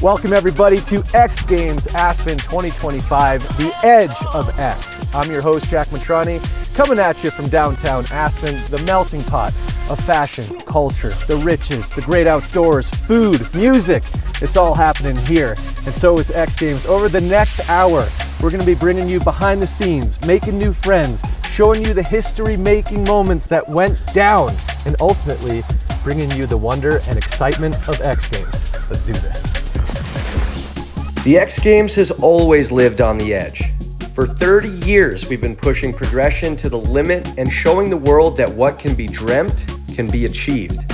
Welcome everybody to X Games Aspen 2025, the edge of X. I'm your host, Jack Mitrani, coming at you from downtown Aspen, the melting pot of fashion, culture, the riches, the great outdoors, food, music. It's all happening here, and so is X Games. Over the next hour, we're going to be bringing you behind the scenes, making new friends, showing you the history-making moments that went down, and ultimately bringing you the wonder and excitement of X Games. Let's do this. The X Games has always lived on the edge. For 30 years, we've been pushing progression to the limit and showing the world that what can be dreamt can be achieved.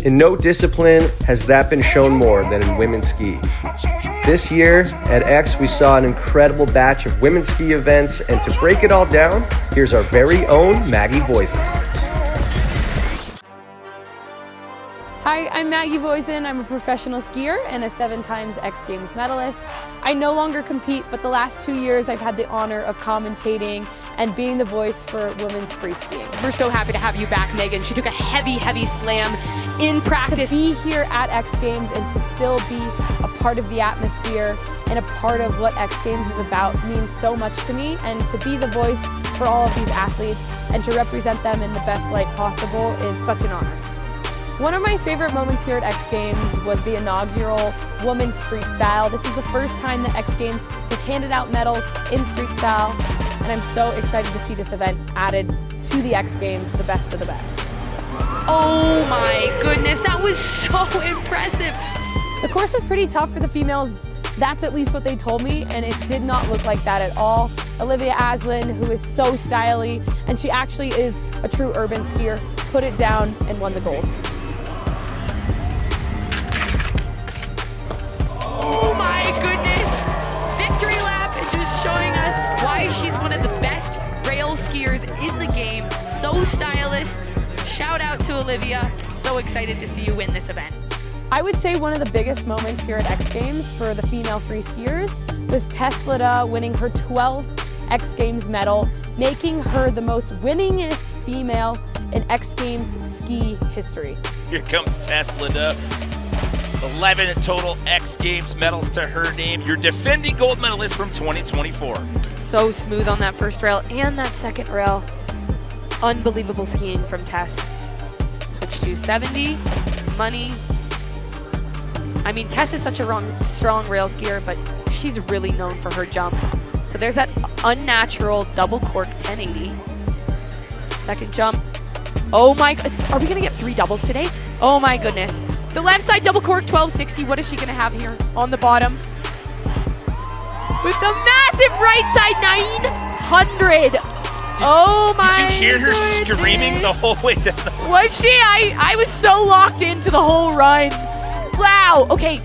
In no discipline has that been shown more than in women's ski. This year at X, we saw an incredible batch of women's ski events, and to break it all down, here's our very own Maggie Voisin. Hi, I'm Maggie Voisin. I'm a professional skier and a 7-time X Games medalist. I no longer compete, but the last 2 years I've had the honor of commentating and being the voice for women's free skiing. We're so happy to have you back, Megan. She took a heavy slam in practice. To be here at X Games and to still be a part of the atmosphere and a part of what X Games is about means so much to me, and to be the voice for all of these athletes and to represent them in the best light possible is such an honor. One of my favorite moments here at X Games was the inaugural women's street style. This is the first time that X Games has handed out medals in street style, and I'm so excited to see this event added to the X Games, the best of the best. Oh my goodness, that was so impressive. The course was pretty tough for the females. That's at least what they told me, and it did not look like that at all. Olivia Aslan, who is so stylish, and she actually is a true urban skier, put it down and won the gold. Oh my goodness! Victory lap, and just showing us why she's one of the best rail skiers in the game. So stylish. Shout out to Olivia. So excited to see you win this event. I would say one of the biggest moments here at X Games for the female free skiers was Tess Lida winning her 12th X Games medal, making her the most winningest female in X Games ski history. Here comes Tess Lida. 11 total X Games medals to her name. Your defending gold medalist from 2024. So smooth on that first rail and that second rail. Unbelievable skiing from Tess. Switch to 70, money. I mean, Tess is such a strong rail skier, but she's really known for her jumps. So there's that unnatural double cork 1080. Second jump. Oh my, are we gonna get 3 doubles today? Oh my goodness. The left side double cork 1260. What is she gonna have here on the bottom? With the massive right side 900. Oh my Did you hear her goodness. screaming the whole way down? Was she? I was so locked into the whole run. Wow. Okay,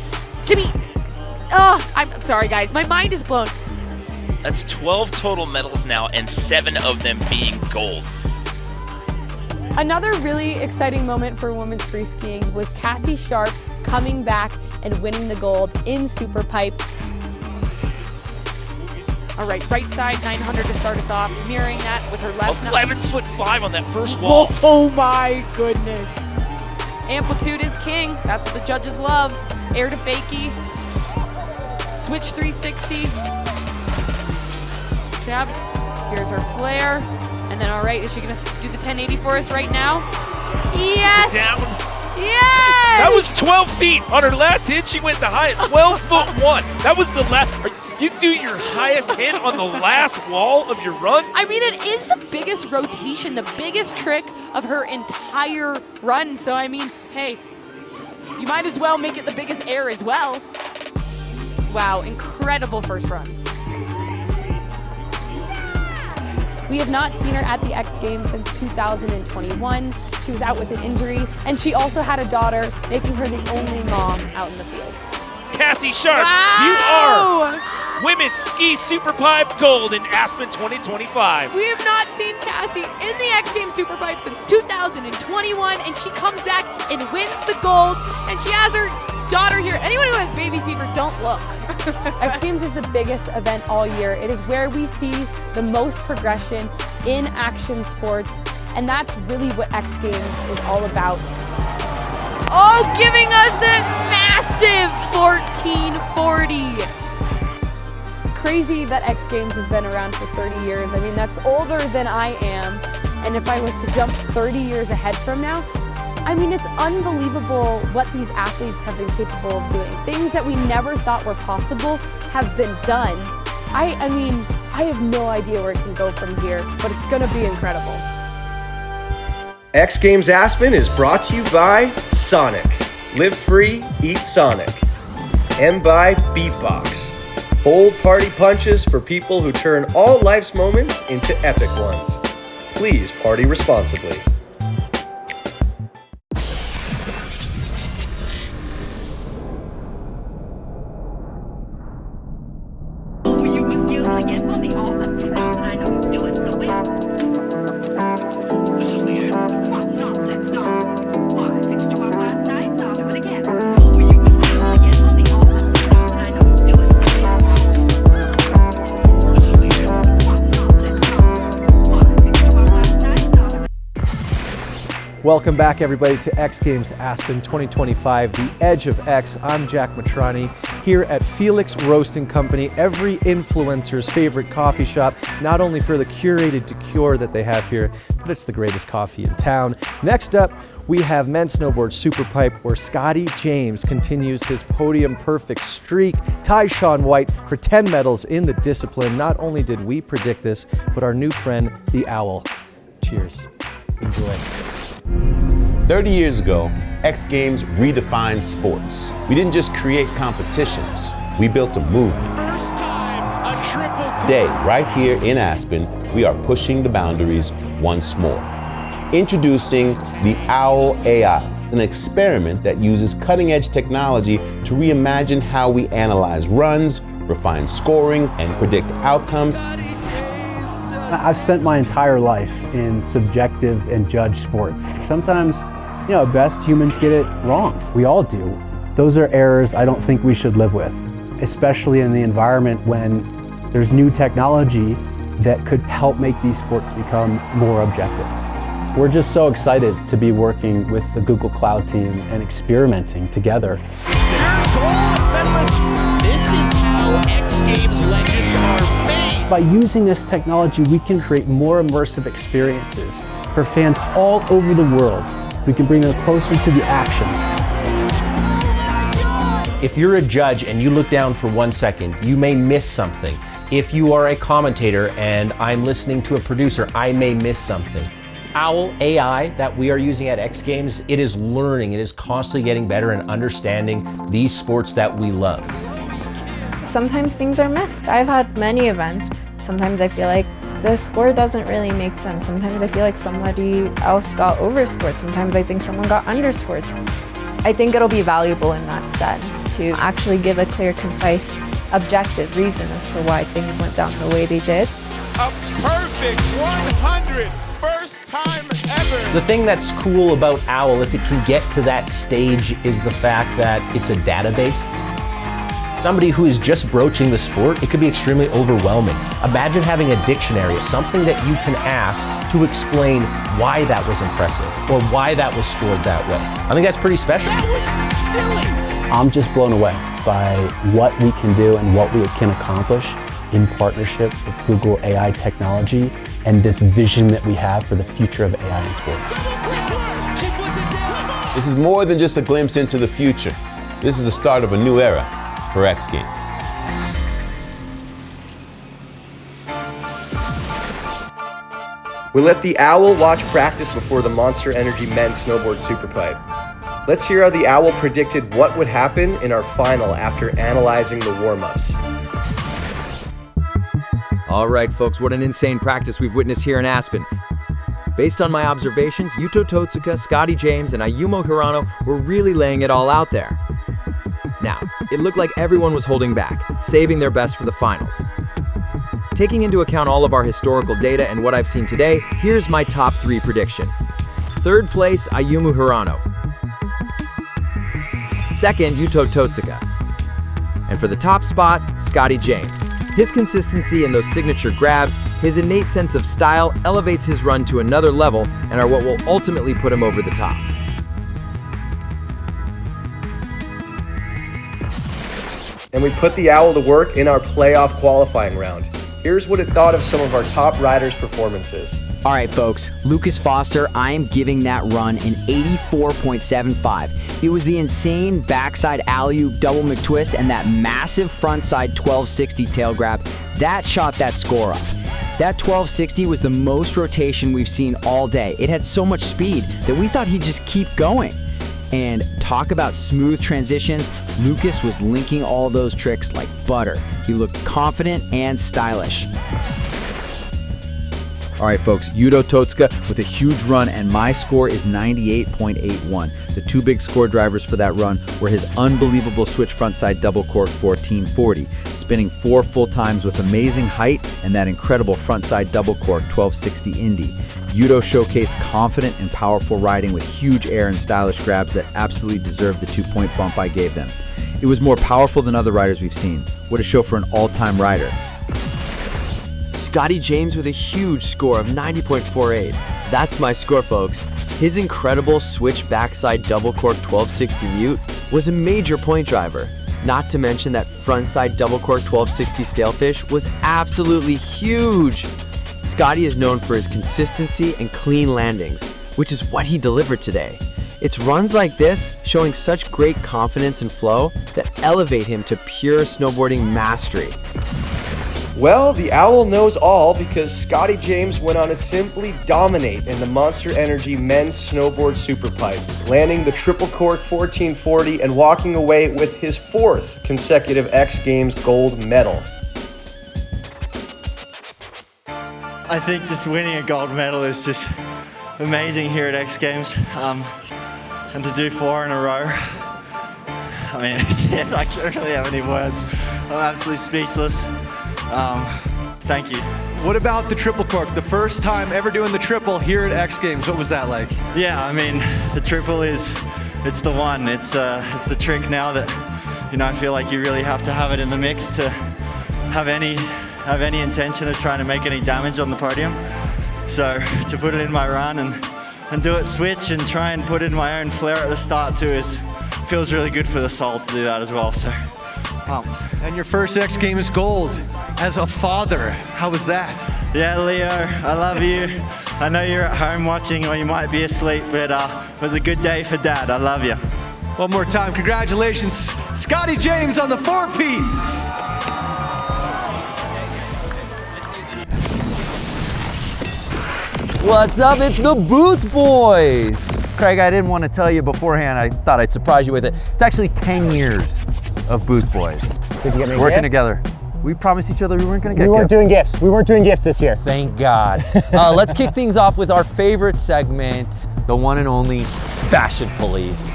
Jimmy. I'm sorry, guys. My mind is blown. That's 12 total medals now, and 7 of them being gold. Another really exciting moment for women's free skiing was Cassie Sharp coming back and winning the gold in Super Pipe. All right, right side 900 to start us off, mirroring that with her left. 11'5" on that first wall. Oh my goodness. Amplitude is king. That's what the judges love. Air to fakie. Switch 360. Jab. Here's her flare. And then, all right, is she going to do the 1080 for us right now? Yes! Down. Yes! That was 12 feet. On her last hit, she went the highest, 12'1". That was the last. You do your highest hit on the last wall of your run? I mean, it is the biggest rotation, the biggest trick of her entire run. So, I mean, hey, you might as well make it the biggest air as well. Wow, incredible first run. We have not seen her at the X Games since 2021. She was out with an injury, and she also had a daughter, making her the only mom out in the field. Cassie Sharp, Wow! you are Women's Ski Superpipe Gold in Aspen 2025. We have not seen Cassie in the X Games Superpipe since 2021, and she comes back and wins the gold, and she has her daughter here. Anyone who has baby fever, don't look. X Games is the biggest event all year. It is where we see the most progression in action sports, and that's really what X Games is all about. Oh, giving us the mass Massive 1440. Crazy that X Games has been around for 30 years. I mean, that's older than I am. And if I was to jump 30 years ahead from now, I mean, it's unbelievable what these athletes have been capable of doing. Things that we never thought were possible have been done. I mean, I have no idea where it can go from here, but it's gonna be incredible. X Games Aspen is brought to you by Sonic. Live free, eat Sonic. And by Beatbox. Bold party punches for people who turn all life's moments into epic ones. Please party responsibly. Welcome back, everybody, to X Games Aspen 2025, the Edge of X. I'm Jack Mitrani here at Felix Roasting Company, every influencer's favorite coffee shop, not only for the curated decor that they have here, but it's the greatest coffee in town. Next up, we have men's snowboard superpipe, where Scotty James continues his podium perfect streak, ties Sean White for 10 medals in the discipline. Not only did we predict this, but our new friend, the Owl. Cheers. Enjoy. 30 years ago, X Games redefined sports. We didn't just create competitions, we built a movement. First time, a triple. Today, right here in Aspen, we are pushing the boundaries once more. Introducing the Owl AI, an experiment that uses cutting-edge technology to reimagine how we analyze runs, refine scoring, and predict outcomes. I've spent my entire life in subjective and judged sports. Sometimes, at best, humans get it wrong. We all do. Those are errors I don't think we should live with, especially in the environment when there's new technology that could help make these sports become more objective. We're just so excited to be working with the Google Cloud team and experimenting together. Here's gold medalist. This is how X Games legends are made. By using this technology, we can create more immersive experiences for fans all over the world. We can bring them closer to the action. If you're a judge and you look down for 1 second, you may miss something. If you are a commentator and I'm listening to a producer, I may miss something. Owl AI that we are using at X Games, it is learning, it is constantly getting better and understanding these sports that we love. Sometimes things are missed. I've had many events. Sometimes I feel like the score doesn't really make sense. Sometimes I feel like somebody else got overscored. Sometimes I think someone got underscored. I think it'll be valuable in that sense to actually give a clear, concise, objective reason as to why things went down the way they did. A perfect 100, first time ever. The thing that's cool about Owl, if it can get to that stage, is the fact that it's a database. Somebody who is just broaching the sport, it could be extremely overwhelming. Imagine having a dictionary, something that you can ask to explain why that was impressive or why that was scored that way. I think that's pretty special. That was silly. I'm just blown away by what we can do and what we can accomplish in partnership with Google AI technology and this vision that we have for the future of AI in sports. This is more than just a glimpse into the future. This is the start of a new era for X Games. We let the Owl watch practice before the Monster Energy men's snowboard superpipe. Let's hear how the Owl predicted what would happen in our final after analyzing the warm-ups. All right, folks, what an insane practice we've witnessed here in Aspen. Based on my observations, Yuto Totsuka, Scotty James, and Ayumu Hirano were really laying it all out there. Now, it looked like everyone was holding back, saving their best for the finals. Taking into account all of our historical data and what I've seen today, here's my top 3 prediction. Third place, Ayumu Hirano. Second, Yuto Totsuka. And for the top spot, Scotty James. His consistency and those signature grabs, his innate sense of style elevates his run to another level and are what will ultimately put him over the top. and we put the Owl to work in our playoff qualifying round. Here's what it thought of some of our top riders' performances. All right, folks, Lucas Foster, I am giving that run an 84.75. It was the insane backside alley-oop double McTwist and that massive frontside 1260 tail grab that shot that score up. That 1260 was the most rotation we've seen all day. It had so much speed that we thought he'd just keep going. And talk about smooth transitions, Lucas was linking all those tricks like butter. He looked confident and stylish. All right, folks, Yuto Totsuka with a huge run, and my score is 98.81. The two big score drivers for that run were his unbelievable switch frontside double cork 1440, spinning 4 full times with amazing height, and that incredible frontside double cork 1260 Indy. Yuto showcased confident and powerful riding with huge air and stylish grabs that absolutely deserved the 2-point bump I gave them. It was more powerful than other riders we've seen. What a show for an all-time rider. Scotty James with a huge score of 90.48. That's my score, folks. His incredible switch backside double cork 1260 mute was a major point driver. Not to mention that frontside double cork 1260 stalefish was absolutely huge. Scotty is known for his consistency and clean landings, which is what he delivered today. It's runs like this, showing such great confidence and flow, that elevate him to pure snowboarding mastery. Well, the Owl knows all because Scotty James went on to simply dominate in the Monster Energy Men's Snowboard Superpipe, landing the triple cork 1440 and walking away with his 4th consecutive X Games gold medal. I think just winning a gold medal is just amazing here at X Games, and to do 4 in a row. I mean, I don't really have any words. I'm absolutely speechless. Thank you. What about the triple cork? The first time ever doing the triple here at X Games. What was that like? Yeah, I mean, the triple it's the one. It's the trick now that, you know, I feel like you really have to have it in the mix to have any intention of trying to make any damage on the podium. So to put it in my run and do it switch and try and put in my own flair at the start too feels really good for the soul to do that as well. So pumped. And your first X Games gold as a father, how was that? Yeah, Leo, I love you. I know you're at home watching or you might be asleep, but it was a good day for Dad. I love you. One more time, congratulations, Scotty James on the 4-peat. What's up? It's the Booth Boys. Craig, I didn't want to tell you beforehand. I thought I'd surprise you with it. It's actually 10 years of Booth Boys. Did you get me a working gift? Together. We promised each other we weren't going to get We weren't doing gifts. We weren't doing gifts this year. Thank God. Let's kick things off with our favorite segment, the one and only Fashion Police.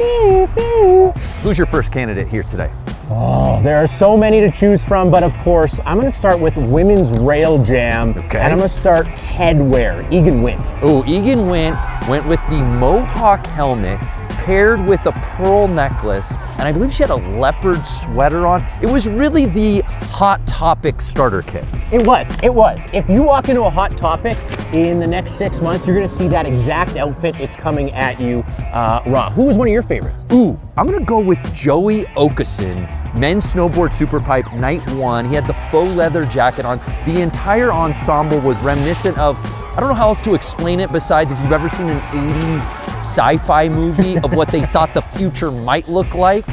Who's your first candidate here today? Oh, there are so many to choose from, but of course, I'm going to start with women's rail jam, okay. And I'm going to start headwear. Egan Wint. Oh, Egan went with the Mohawk helmet, paired with a pearl necklace, and I believe she had a leopard sweater on. It was really the Hot Topic starter kit. It was. If you walk into a Hot Topic in the next 6 months, you're gonna see that exact outfit. It's coming at you raw. Who was one of your favorites? Ooh, I'm gonna go with Joey Okeson, men's snowboard superpipe, night 1. He had the faux leather jacket on. The entire ensemble was reminiscent of, I don't know how else to explain it besides if you've ever seen an 80s sci-fi movie of what they thought the future might look like.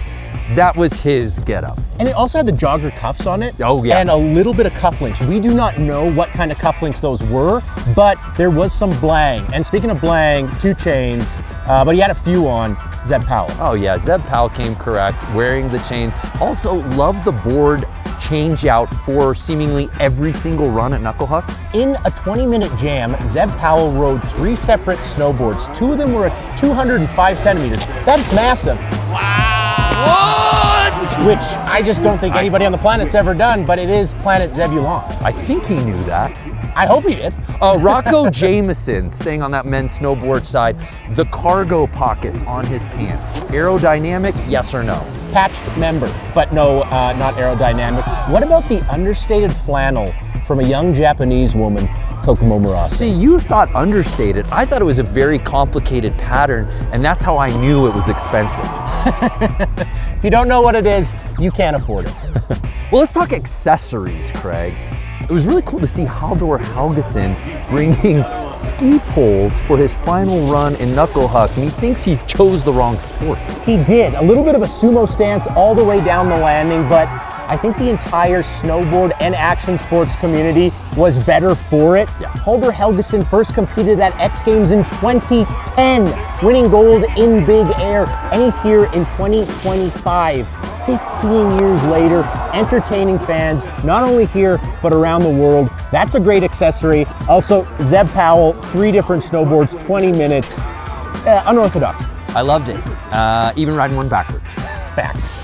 That was his getup. And it also had the jogger cuffs on it. Oh yeah. And a little bit of cufflinks. We do not know what kind of cufflinks those were, but there was some blang. And speaking of blang, 2 chains, but he had a few on. Zeb Powell. Oh yeah, Zeb Powell came correct, wearing the chains. Also, love the board change out for seemingly every single run at Knucklehuck. In a 20-minute jam, Zeb Powell rode 3 separate snowboards. 2 of them were at 205 centimeters. That's massive. Wow! What? Which I just don't think anybody on the planet's ever done, but it is Planet Zebulon. I think he knew that. I hope he did. Rocco Jameson, staying on that men's snowboard side, the cargo pockets on his pants. Aerodynamic, yes or no? Patched member, but no, not aerodynamic. What about the understated flannel from a young Japanese woman Kokomo Marasa. See, you thought understated. I thought it was a very complicated pattern, and that's how I knew it was expensive. If you don't know what it is, you can't afford it. Well, let's talk accessories, Craig. It was really cool to see Haldor Helgeson bringing ski poles for his final run in Knuckle Huck, and he thinks he chose the wrong sport. He did. A little bit of a sumo stance all the way down the landing, but I think the entire snowboard and action sports community was better for it. Yeah. Haldor Helgeson first competed at X Games in 2010, winning gold in big air, and he's here in 2025, 15 years later, entertaining fans, not only here, but around the world. That's a great accessory. Also, Zeb Powell, 3 different snowboards, 20 minutes, unorthodox. I loved it, even riding one backwards. Facts.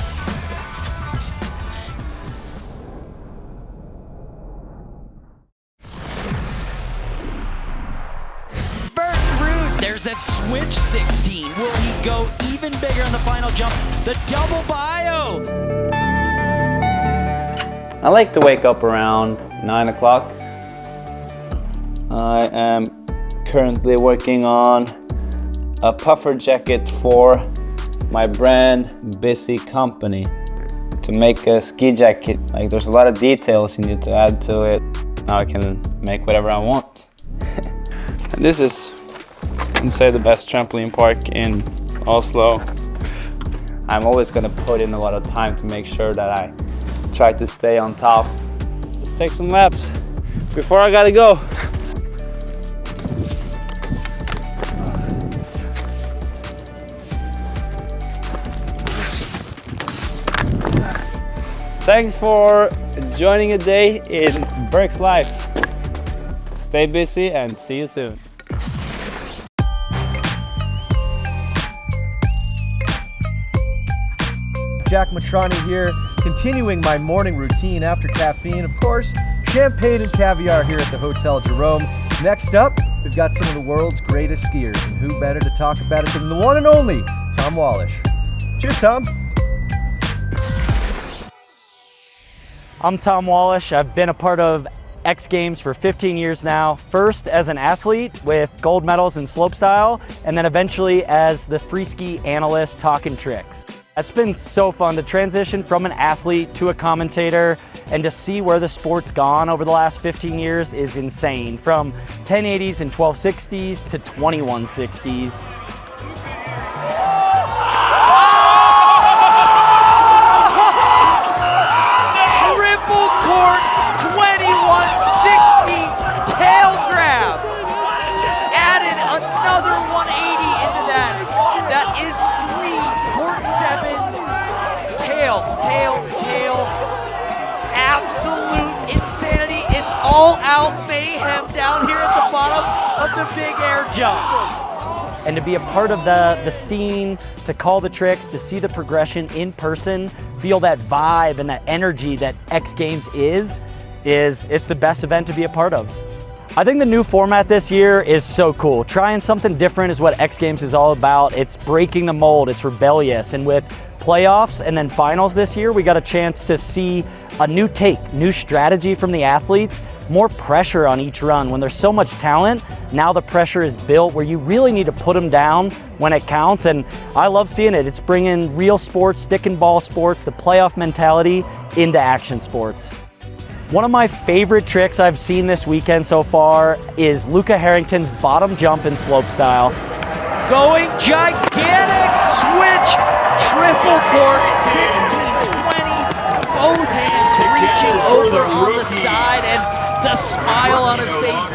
There's that switch 16. Will he go even bigger on the final jump? The double bio. I like to wake up around 9 o'clock. I am currently working on a puffer jacket for my brand Busy Company. To make a ski jacket, like there's a lot of details you need to add to it. Now I can make whatever I want. And this is, I'd say, the best trampoline park in Oslo. I'm always gonna put in a lot of time to make sure that I try to stay on top. Let's take some laps before I gotta go. Thanks for joining a day in Berk's life. Stay busy and see you soon. Jack Mitrani here, continuing my morning routine after caffeine. Of course, champagne and caviar here at the Hotel Jerome. Next up, we've got some of the world's greatest skiers, and who better to talk about it than the one and only Tom Wallisch. Cheers, Tom. I'm Tom Wallisch. I've been a part of X Games for 15 years now, first as an athlete with gold medals in slopestyle, and then eventually as the free ski analyst talking tricks. It's been so fun to transition from an athlete to a commentator, and to see where the sport's gone over the last 15 years is insane. From 1080s and 1260s to 2160s. Triple cork 2160 tail grab. Added another 180 into that. That is 3 cork 7s. Tail. Absolute insanity. It's all out mayhem down here at the bottom of the big air jump. And to be a part of the scene, to call the tricks, to see the progression in person, feel that vibe and that energy that X Games is it's the best event to be a part of. I think the new format this year is so cool. Trying something different is what X Games is all about. It's breaking the mold, it's rebellious, and with playoffs and then finals this year, we got a chance to see a new take, new strategy from the athletes, more pressure on each run. When there's so much talent, now the pressure is built where you really need to put them down when it counts, and I love seeing it. It's bringing real sports, stick and ball sports, the playoff mentality into action sports. One of my favorite tricks I've seen this weekend so far is Luca Harrington's bottom jump in slopestyle. Going gigantic switch, triple cork, 1620, both hands reaching over on the side, and the smile on his face.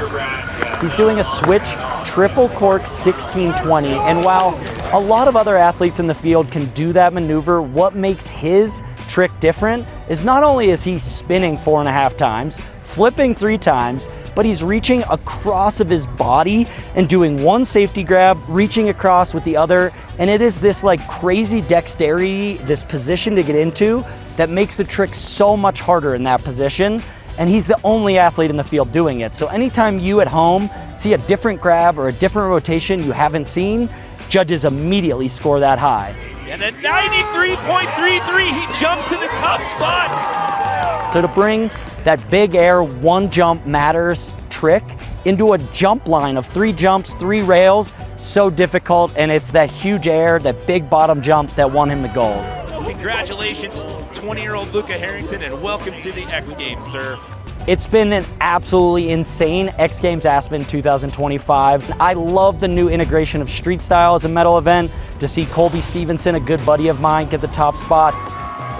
He's doing a switch, triple cork 1620, and while a lot of other athletes in the field can do that maneuver, what makes his trick different is not only is he spinning 4.5 times, flipping 3 times, but he's reaching across of his body and doing one safety grab, reaching across with the other, and it is this like crazy dexterity, this position to get into, that makes the trick so much harder in that position, and he's the only athlete in the field doing it. So anytime you at home see a different grab or a different rotation you haven't seen, judges immediately score that high. And a 93.33, he jumps to the top spot. So to bring that big air, one jump matters trick into a jump line of 3 jumps, 3 rails. So difficult, and it's that huge air, that big bottom jump that won him the gold. Congratulations, 20-year-old Luca Harrington, and welcome to the X Games, sir. It's been an absolutely insane X Games Aspen 2025. I love the new integration of street style as a medal event. To see Colby Stevenson, a good buddy of mine, get the top spot.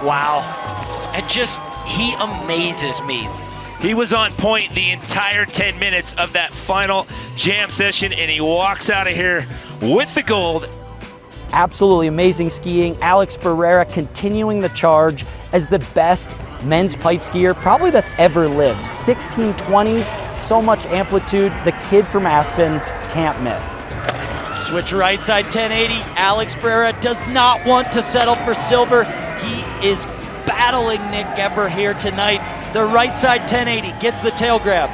Wow. And just, he amazes me. He was on point the entire 10 minutes of that final jam session, and he walks out of here with the gold. Absolutely amazing skiing. Alex Ferreira continuing the charge as the best men's pipe skier probably that's ever lived. 1620s, so much amplitude. The kid from Aspen can't miss. Switch right side 1080. Alex Ferreira does not want to settle for silver. He is battling Nick Gepper here tonight. The right side 1080 gets the tail grab.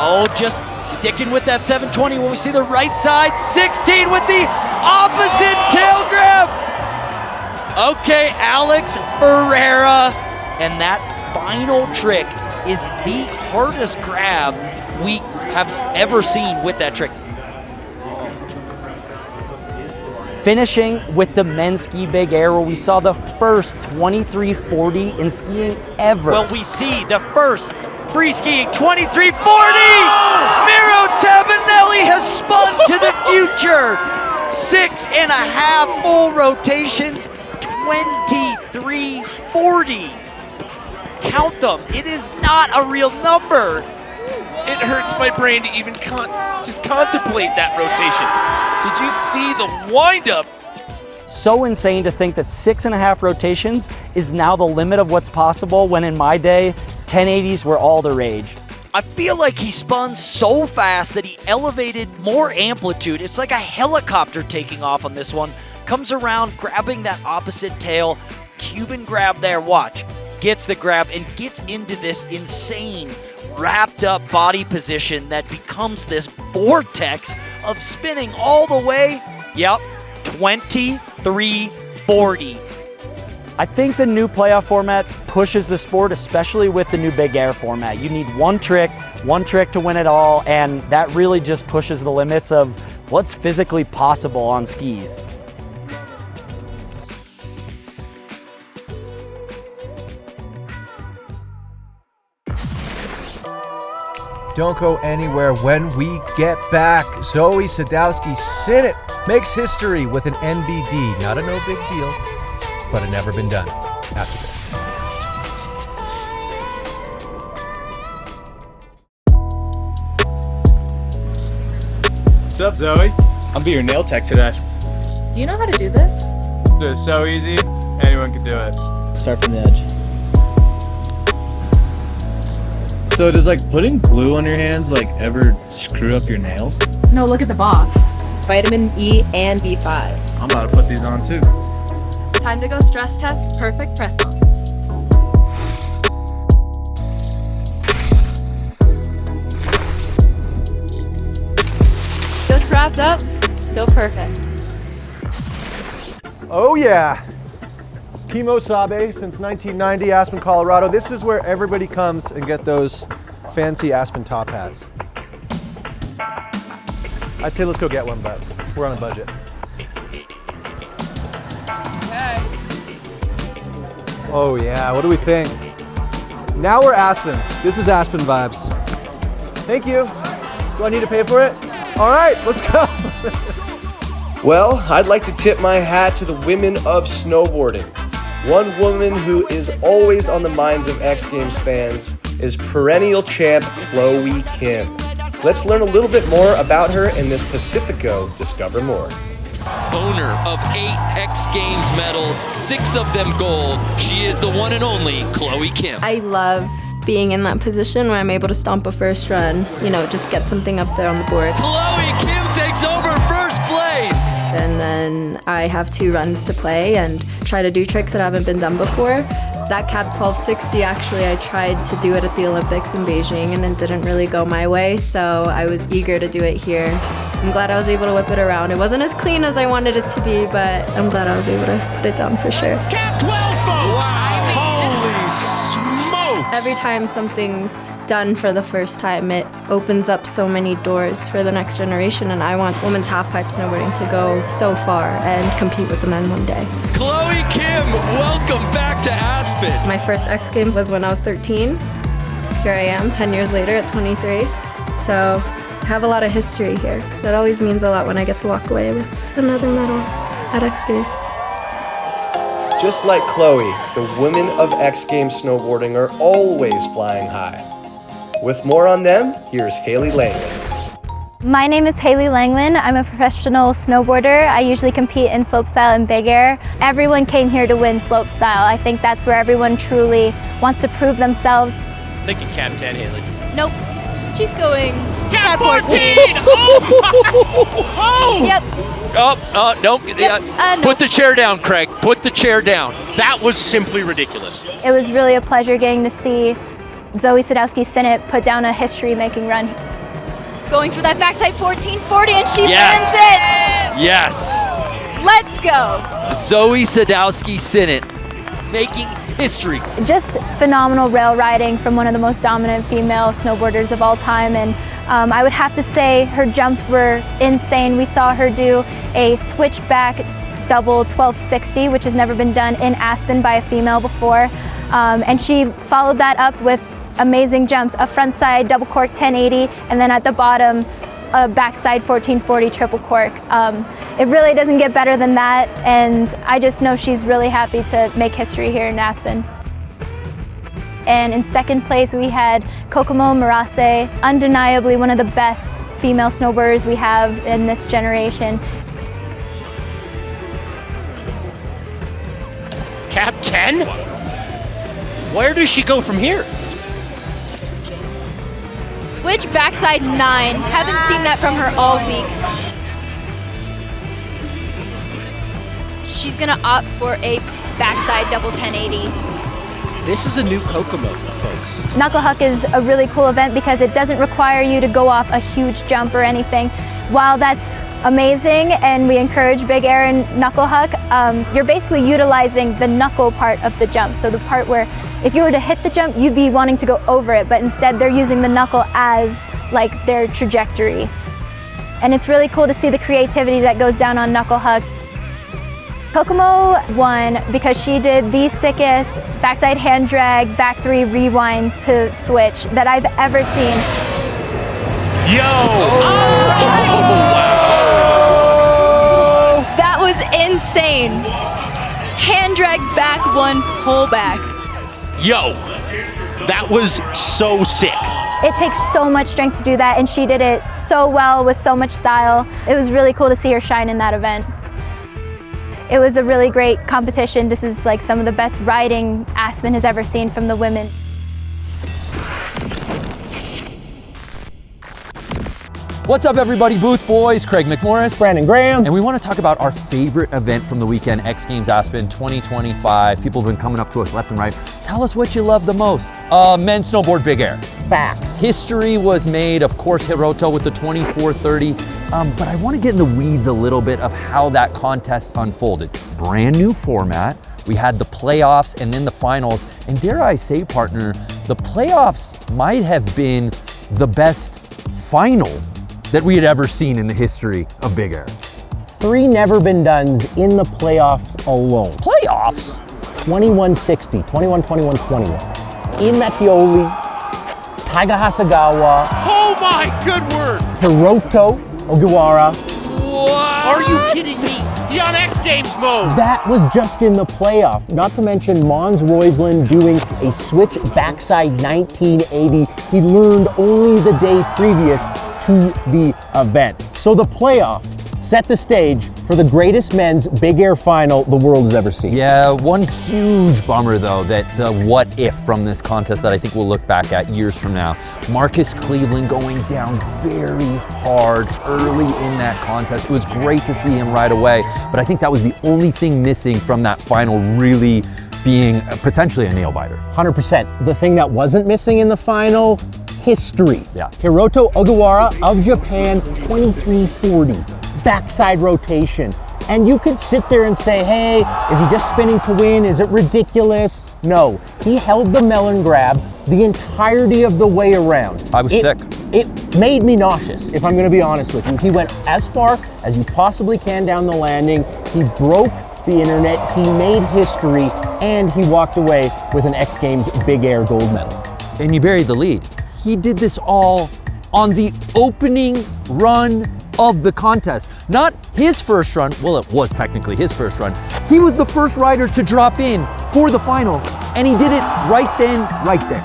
Oh, just sticking with that 720 when we see the right side 16 with the opposite tail grab. Okay, Alex Ferreira, and that final trick is the hardest grab we have ever seen with that trick. Finishing with the men's ski big air where we saw the first 2340 in skiing ever. Well, we see the first free skiing 2340! Miro Tabanelli has spun to the future. 6.5 full rotations, 2340. Count them, it is not a real number. It hurts my brain to even just contemplate that rotation. Did you see the windup? So insane to think that 6.5 rotations is now the limit of what's possible, when in my day, 1080s were all the rage. I feel like he spun so fast that he elevated more amplitude. It's like a helicopter taking off on this one. Comes around, grabbing that opposite tail. Cuban grab there, watch. Gets the grab and gets into this insane wrapped up body position that becomes this vortex of spinning all the way. Yep, 2340. I think the new playoff format pushes the sport, especially with the new big air format. You need one trick to win it all, and that really just pushes the limits of what's physically possible on skis. Don't go anywhere. When we get back, Zoe Sadowski-Synnott makes history with an NBD. Not a no big deal, but it never been done. After this. What's up, Zoe? I'll be your nail tech today. Do you know how to do this? It's so easy, anyone can do it. Start from the edge. So does like putting glue on your hands like ever screw up your nails? No, look at the box. Vitamin E and B5. I'm about to put these on too. Time to go stress test perfect press-ons. Just wrapped up, still perfect. Oh yeah. Kimosabe since 1990, Aspen, Colorado. This is where everybody comes and get those fancy Aspen top hats. I'd say let's go get one, but we're on a budget. Okay. Oh yeah, what do we think? Now we're Aspen. This is Aspen vibes. Thank you. Do I need to pay for it? All right, let's go. Well, I'd like to tip my hat to the women of snowboarding. One woman who is always on the minds of X Games fans is perennial champ Chloe Kim. Let's learn a little bit more about her in this Pacifico Discover More. Owner of 8 X Games medals, 6 of them gold, she is the one and only Chloe Kim. I love being in that position where I'm able to stomp a first run, just get something up there on the board. Chloe Kim takes over first place. And then I have 2 runs to play and try to do tricks that haven't been done before. That cab 1260, actually, I tried to do it at the Olympics in Beijing and it didn't really go my way, so I was eager to do it here. I'm glad I was able to whip it around. It wasn't as clean as I wanted it to be, but I'm glad I was able to put it down for sure. Cab 12, folks! Wow. Holy Every time something's done for the first time, it opens up so many doors for the next generation, and I want women's halfpipe snowboarding to go so far and compete with the men one day. Chloe Kim, welcome back to Aspen. My first X Games was when I was 13. Here I am 10 years later at 23. So I have a lot of history here, so it always means a lot when I get to walk away with another medal at X Games. Just like Chloe, the women of X Games snowboarding are always flying high. With more on them, here's Haley Langland. My name is Haley Langland. I'm a professional snowboarder. I usually compete in slopestyle and big air. Everyone came here to win slopestyle. I think that's where everyone truly wants to prove themselves. Thinking Cap 10, Haley. Nope. She's going Cap 14! Oh! Yep. Oh, no. No. Put the chair down, Craig. Put the chair down. That was simply ridiculous. It was really a pleasure getting to see Zoe Sadowski-Sinnott put down a history-making run. Going for that backside 1440, and she lands it! Yes. Let's go! Zoe Sadowski-Sinnott making history. Just phenomenal rail riding from one of the most dominant female snowboarders of all time, and I would have to say her jumps were insane. We saw her do a switchback double 1260, which has never been done in Aspen by a female before, and she followed that up with amazing jumps, a frontside double cork 1080, and then at the bottom a backside 1440 triple cork. It really doesn't get better than that, and I just know she's really happy to make history here in Aspen. And in second place we had Kokomo Marase, undeniably one of the best female snowboarders we have in this generation. Cap 10? Where does she go from here? Switch backside 9. Haven't seen that from her all week. She's gonna opt for a backside double 1080. This is a new Kokomo, folks. Knuckle Huck is a really cool event because it doesn't require you to go off a huge jump or anything. While that's amazing and we encourage big air and Knuckle Huck, you're basically utilizing the knuckle part of the jump. So the part where if you were to hit the jump, you'd be wanting to go over it, but instead they're using the knuckle as like their trajectory. And it's really cool to see the creativity that goes down on Knuckle Huck. Kokomo won because she did the sickest backside hand drag, back 3 rewind to switch that I've ever seen. Yo! That was insane. Hand drag back 1, pull back. Yo! That was so sick. It takes so much strength to do that, and she did it so well with so much style. It was really cool to see her shine in that event. It was a really great competition. This is like some of the best riding Aspen has ever seen from the women. What's up, everybody? Booth Boys, Craign McMorris, Brandon Graham, and we want to talk about our favorite event from the weekend, X Games Aspen 2025. People have been coming up to us left and right. Tell us what you love the most. Men's snowboard big air. Facts. History was made, of course, Hiroto with the 2430. But I want to get in the weeds a little bit of how that contest unfolded. Brand new format. We had the playoffs and then the finals. And dare I say, partner, the playoffs might have been the best final that we had ever seen in the history of big air. 3 never been dones in the playoffs alone. Playoffs? 2160, 21, 21, 21. Ian Mattioli, Taiga Hasagawa. Oh my good word! Hiroto Ogiwara. What? Are you kidding me? He on X Games mode. That was just in the playoff. Not to mention Mons Roisland doing a switch backside 1980. He learned only the day previous to the event. So the playoff set the stage for the greatest men's big air final the world has ever seen. Yeah, one huge bummer though, that the what if from this contest that I think we'll look back at years from now. Marcus Cleveland going down very hard early in that contest. It was great to see him right away, but I think that was the only thing missing from that final really being potentially a nail biter. 100%. The thing that wasn't missing in the final, history. Yeah. Hiroto Ogiwara of Japan, 2340. Backside rotation. And you could sit there and say, hey, is he just spinning to win? Is it ridiculous? No, he held the melon grab, the entirety of the way around. I was sick. It made me nauseous, if I'm gonna be honest with you. He went as far as you possibly can down the landing. He broke the internet, he made history, and he walked away with an X Games Big Air gold medal. And you buried the lead. He did this all on the opening run of the contest. Not his first run, well, it was technically his first run. He was the first rider to drop in for the final, and he did it right then, right there.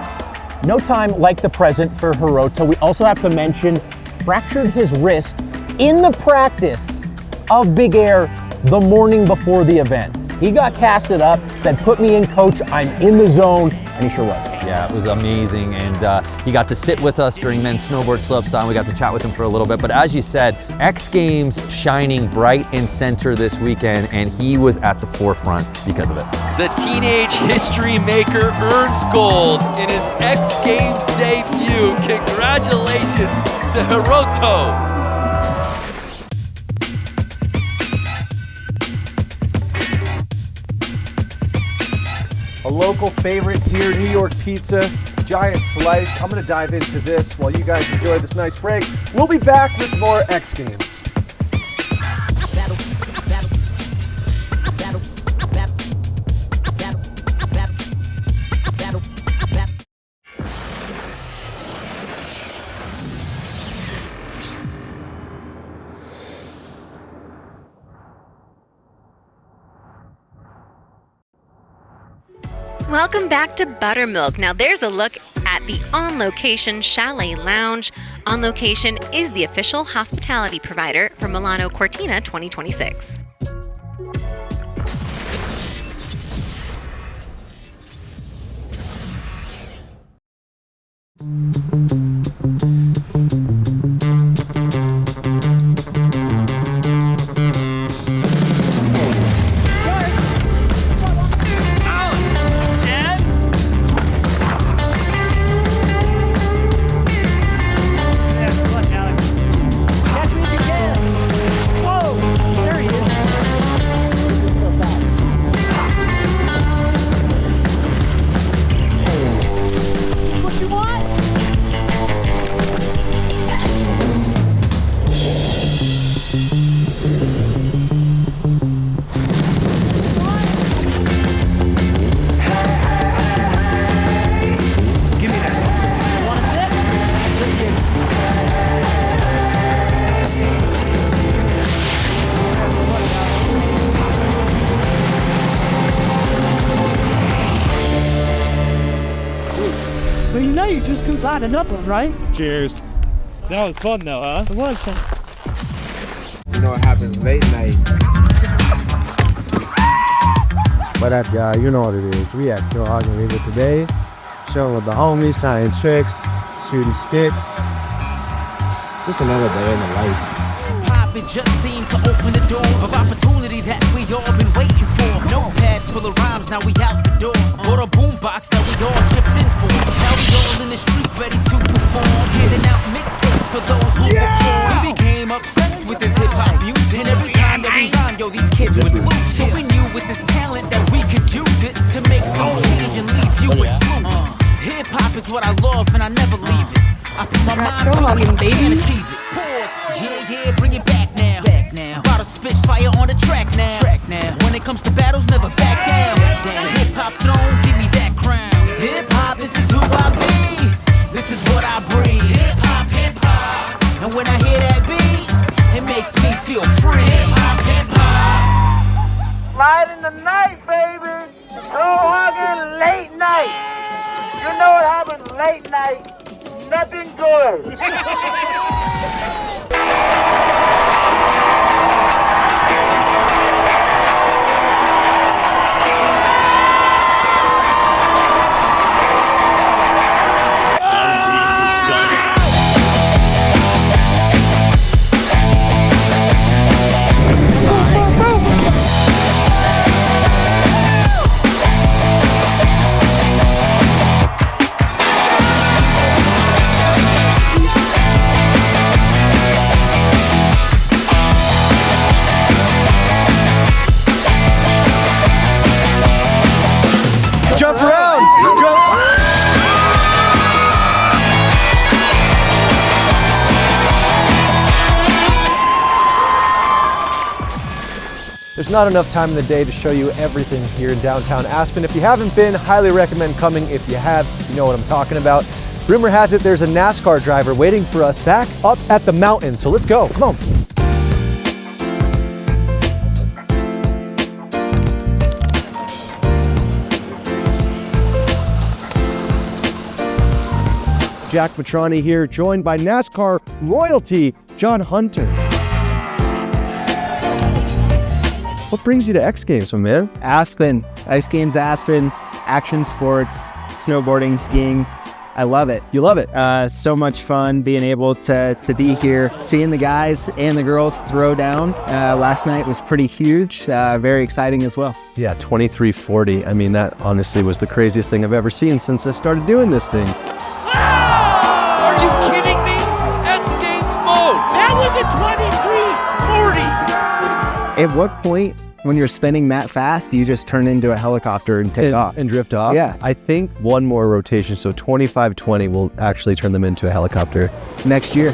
No time like the present for Hirota. We also have to mention, fractured his wrist in the practice of Big Air the morning before the event. He got casted up, said, put me in, coach, I'm in the zone, and he sure was. Yeah, it was amazing, and he got to sit with us during men's snowboard slopestyle. We got to chat with him for a little bit, but as you said, X Games shining bright and center this weekend, and he was at the forefront because of it. The teenage history maker earns gold in his X Games debut. Congratulations to Hiroto. A local favorite here, New York pizza, giant slice. I'm gonna dive into this while you guys enjoy this nice break. We'll be back with more X Games. Welcome back to Buttermilk. Now there's a look at the On Location Chalet Lounge. On Location is the official hospitality provider for Milano Cortina 2026. Well, you know you just could light another one, right? Cheers. That was fun though, huh? It was fun. You know what happens late night. What up, y'all? You know what it is. We at Kill Ogden River today, chilling with the homies, trying tricks, shooting skits. Just another day in the life. It just seemed to open the door of opportunity that we all been waiting for. Notepad full of rhymes, now we out the door. Bought a boombox that we all chipped in for. Now we all in the street ready to perform. Handing out mixtapes for those who perform. We became obsessed with this hip-hop music. And every time that we rhyme, yo, these kids would lose. So we knew with this talent that we could use it to make some change and leave you influenced. Hip-hop is what I love and I never leave it. I put my mind to it, can't achieve it. Pause. Yeah, bring it back now. About to spit fire on the track now. When it comes to battles, never back down. Hip hop throne, give me that crown. Hip hop, this is who I be. This is what I breathe. Hip hop. And when I hear that beat, it makes me feel free. Hip hop. Light in the night, baby. Slow hugging late night. You know what happens late night? Nothing good. There's not enough time in the day to show you everything here in downtown Aspen. If you haven't been, highly recommend coming. If you have, you know what I'm talking about. Rumor has it there's a NASCAR driver waiting for us back up at the mountain. So let's go, come on. Jack Mitrani here, joined by NASCAR royalty, John Hunter. What brings you to X Games, my man? Aspen, X Games Aspen, action sports, snowboarding, skiing. I love it. You love it? So much fun being able to be here, seeing the guys and the girls throw down. Last night was pretty huge, very exciting as well. Yeah, 2340. I mean, that honestly was the craziest thing I've ever seen since I started doing this thing. Are you kidding me? X Games mode. That was a 2340. At what point, when you're spinning that fast, do you just turn into a helicopter and take off? And drift off? Yeah. I think one more rotation, so 2520 will actually turn them into a helicopter. Next year.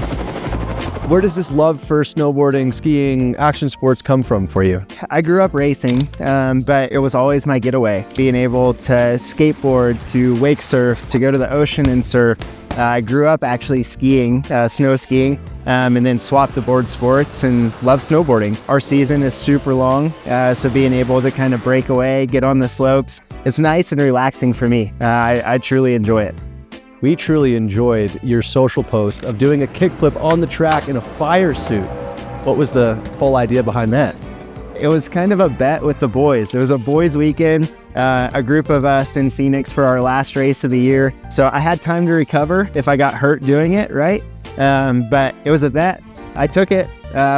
Where does this love for snowboarding, skiing, action sports come from for you? I grew up racing, but it was always my getaway. Being able to skateboard, to wake surf, to go to the ocean and surf. I grew up actually skiing, snow skiing, and then swapped to board sports and love snowboarding. Our season is super long, so being able to kind of break away, get on the slopes, it's nice and relaxing for me. I truly enjoy it. We truly enjoyed your social post of doing a kickflip on the track in a fire suit. What was the whole idea behind that? It was kind of a bet with the boys. It was a boys' weekend, a group of us in Phoenix for our last race of the year. So I had time to recover if I got hurt doing it, right? But it was a bet. I took it,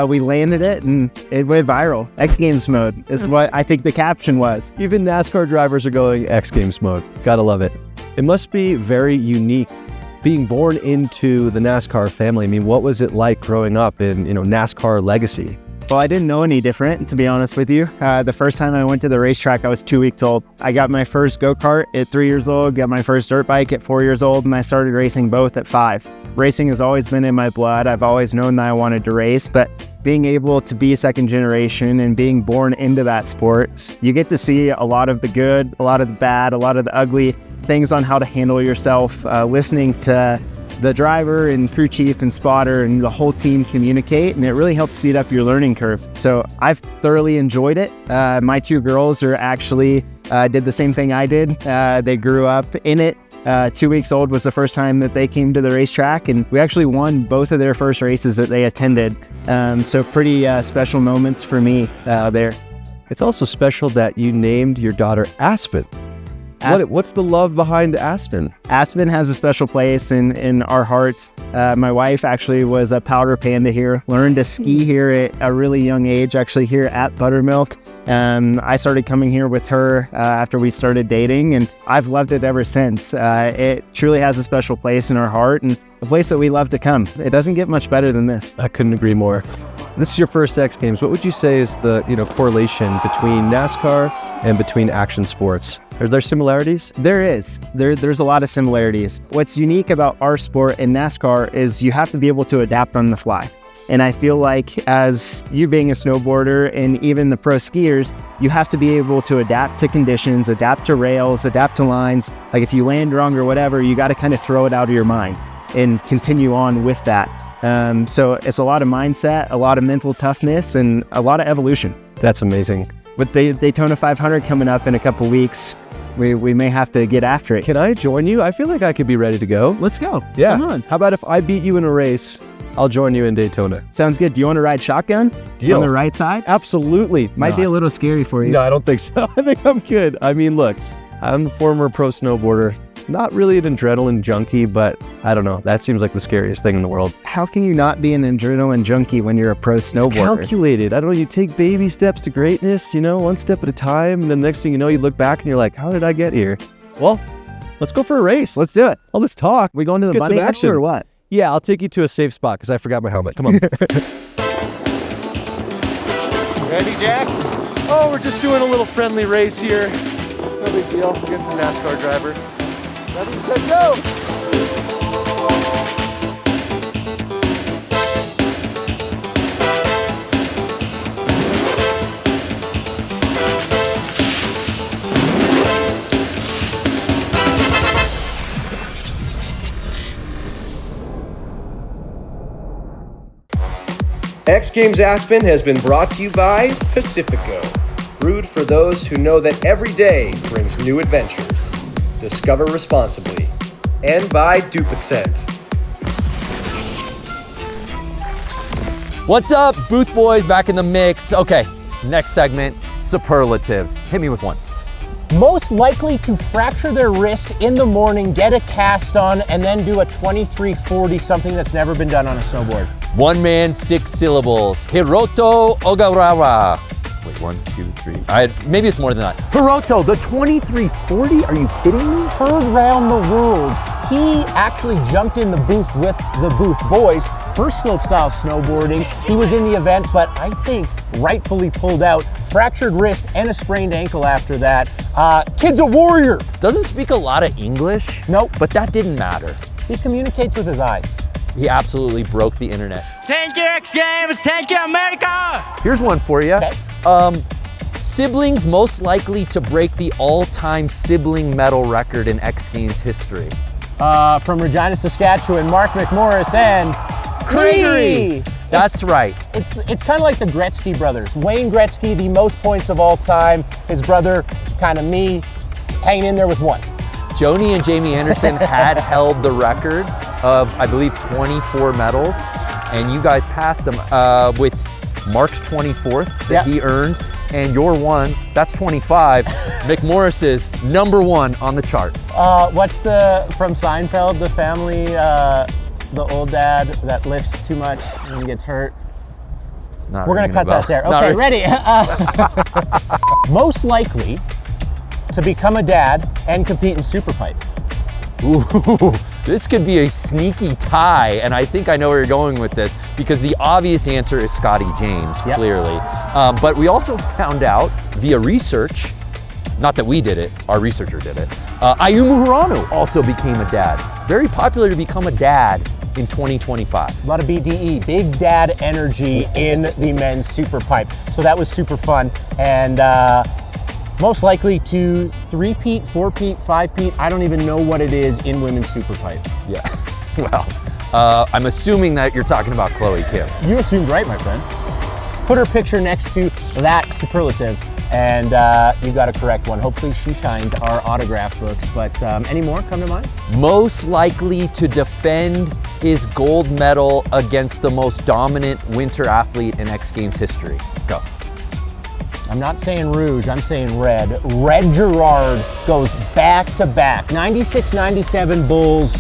we landed it, and it went viral. X Games mode is what I think the caption was. Even NASCAR drivers are going X Games mode. Gotta love it. It must be very unique being born into the NASCAR family. I mean, what was it like growing up in, NASCAR legacy? Well, I didn't know any different, to be honest with you. The first time I went to the racetrack, I was 2 weeks old. I got my first go-kart at 3 years old, got my first dirt bike at 4 years old, and I started racing both at 5. Racing has always been in my blood. I've always known that I wanted to race, but being able to be second generation and being born into that sport, you get to see a lot of the good, a lot of the bad, a lot of the ugly things on how to handle yourself, listening to the driver and crew chief and spotter and the whole team communicate, and it really helps speed up your learning curve. So I've thoroughly enjoyed it. My 2 girls are actually did the same thing I did. They grew up in it. 2 weeks old was the first time that they came to the racetrack, and we actually won both of their first races that they attended. So pretty special moments for me there. It's also special that you named your daughter Aspen. What's the love behind Aspen? Aspen has a special place in our hearts. My wife actually was a powder panda here, learned to ski here at a really young age, actually here at Buttermilk. I started coming here with her after we started dating, and I've loved it ever since. It truly has a special place in our heart and a place that we love to come. It doesn't get much better than this. I couldn't agree more. This is your first X Games. What would you say is the correlation between NASCAR and between action sports? Are there similarities? There is. There's a lot of similarities. What's unique about our sport in NASCAR is you have to be able to adapt on the fly. And I feel like as you being a snowboarder and even the pro skiers, you have to be able to adapt to conditions, adapt to rails, adapt to lines. Like if you land wrong or whatever, you got to kind of throw it out of your mind and continue on with that. So it's a lot of mindset, a lot of mental toughness, and a lot of evolution. That's amazing. With the Daytona 500 coming up in a couple weeks, we may have to get after it. Can I join you? I feel like I could be ready to go. Let's go. Yeah. Come on. How about if I beat you in a race, I'll join you in Daytona. Sounds good. Do you want to ride shotgun? Deal. On the right side? Absolutely. Might be a little scary for you. No, I don't think so. I think I'm good. I mean, look, I'm a former pro snowboarder. Not really an adrenaline junkie, but I don't know. That seems like the scariest thing in the world. How can you not be an adrenaline junkie when you're a pro snowboarder? It's calculated. I don't know. You take baby steps to greatness, one step at a time. And then next thing you know, you look back and you're like, how did I get here? Well, let's go for a race. Let's do it. All this talk. We going to the bunny action or what? Yeah, I'll take you to a safe spot because I forgot my helmet. Come on. Ready, Jack? Oh, we're just doing a little friendly race here. No big deal against a NASCAR driver. Ready, set, go! X Games Aspen has been brought to you by Pacifico, brewed for those who know that every day brings new adventures. Discover responsibly. And by Dupixent. What's up, Booth Boys, back in the mix. Okay, next segment, superlatives. Hit me with one. Most likely to fracture their wrist in the morning, get a cast on, and then do a 2340, something that's never been done on a snowboard. One man, 6 syllables. Hiroto Ogawa. Wait, 1, 2, 3. Maybe it's more than that. Hiroto, the 2340? Are you kidding me? Heard round the world. He actually jumped in the booth with the Booth Boys. First slopestyle snowboarding. He was in the event, but I think rightfully pulled out. Fractured wrist and a sprained ankle after that. Kid's a warrior. Doesn't speak a lot of English. Nope. But that didn't matter. He communicates with his eyes. He absolutely broke the internet. Thank you, X Games. Thank you, America. Here's one for you. Okay. Siblings most likely to break the all-time sibling medal record in X Games history. From Regina, Saskatchewan, Mark McMorris and Craign. That's right. It's kind of like the Gretzky brothers. Wayne Gretzky, the most points of all time. His brother, kind of me, hanging in there with 1. Joni and Jamie Anderson had held the record of, I believe, 24 medals, and you guys passed them with Mark's 24th that he earned, and your one, that's 25. McMorris's #1 on the chart. What's from Seinfeld, the family, the old dad that lifts too much and he gets hurt? We're gonna cut that there. Okay, ready? Most likely to become a dad and compete in Superpipe. Ooh, this could be a sneaky tie, and I think I know where you're going with this, because the obvious answer is Scotty James, clearly. But we also found out via research, not that we did it, our researcher did it, Ayumu Hirano also became a dad. Very popular to become a dad in 2025. A lot of BDE, big dad energy in the men's Superpipe. So that was super fun. And most likely to 3-peat, 4-peat, 5-peat. I don't even know what it is in women's Superpipe. Yeah, well, I'm assuming that you're talking about Chloe Kim. You assumed right, my friend. Put her picture next to that superlative, and you got a correct one. Hopefully she shines our autograph books, but any more come to mind? Most likely to defend his gold medal against the most dominant winter athlete in X Games history. Go. I'm not saying rouge, I'm saying red. Red Gerard goes back to back. 96, 97 Bulls,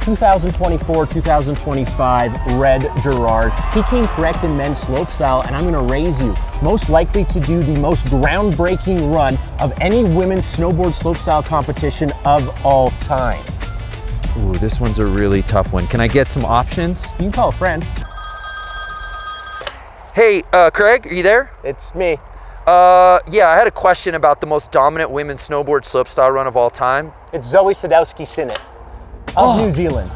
2024, 2025, Red Gerard. He came correct in men's slopestyle, and I'm gonna raise you. Most likely to do the most groundbreaking run of any women's snowboard slopestyle competition of all time. Ooh, this one's a really tough one. Can I get some options? You can call a friend. Hey, Craig, are you there? It's me. Yeah, I had a question about the most dominant women's snowboard slopestyle run of all time. It's Zoe Sadowski-Sinnott of New Zealand.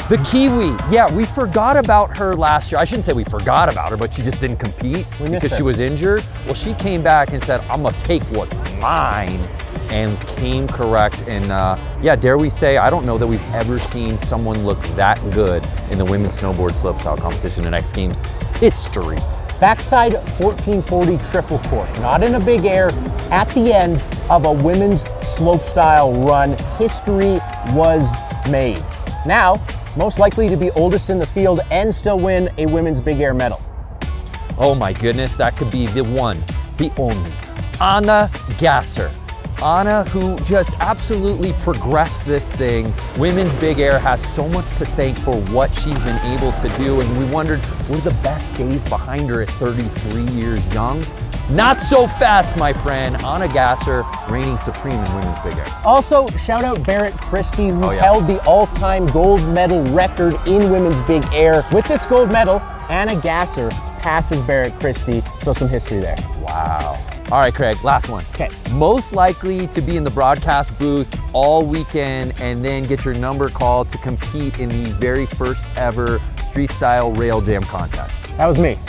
The Kiwi. Yeah, we forgot about her last year. I shouldn't say we forgot about her, but she just didn't compete because she was injured. Well, she came back and said, I'm gonna take what's mine, and came correct. And yeah, dare we say, I don't know that we've ever seen someone look that good in the women's snowboard slopestyle competition in X Games history. Backside 1440 triple cork, not in a big air, at the end of a women's slopestyle run. History was made. Now, most likely to be oldest in the field and still win a women's big air medal. Oh my goodness, that could be the one, the only, Anna Gasser. Anna, who just absolutely progressed this thing. Women's big air has so much to thank for what she's been able to do, and we wondered, were the best days behind her at 33 years young? Not so fast, my friend. Anna Gasser reigning supreme in women's big air. Also, shout out Barrett Christie, who held the all-time gold medal record in women's big air. With this gold medal, Anna Gasser passes Barrett Christie, so some history there. Wow. All right, Craig, last one. Okay. Most likely to be in the broadcast booth all weekend and then get your number called to compete in the very first ever street style rail jam contest. That was me.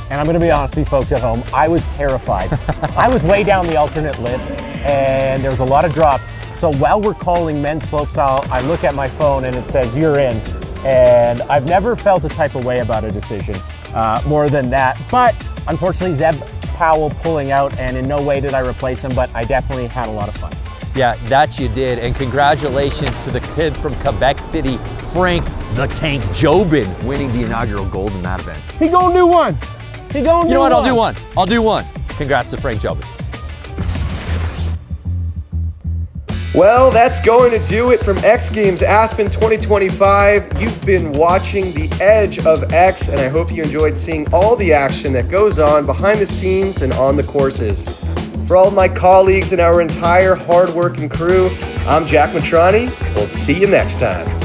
And I'm gonna be honest with you folks at home, I was terrified. I was way down the alternate list and there was a lot of drops. So while we're calling men's slopestyle, I look at my phone and it says, you're in. And I've never felt a type of way about a decision. more than that. But unfortunately, Zeb Powell pulling out, and in no way did I replace him, but I definitely had a lot of fun. Yeah, that you did. And congratulations to the kid from Quebec City, Frank the Tank Jobin, winning the inaugural gold in that event. He gonna do one. He gonna do one. You know what? I'll do one. I'll do one. Congrats to Frank Jobin. Well, that's going to do it from X Games Aspen 2025. You've been watching the Edge of X, and I hope you enjoyed seeing all the action that goes on behind the scenes and on the courses. For all of my colleagues and our entire hard-working crew, I'm Jack Mitrani. We'll see you next time.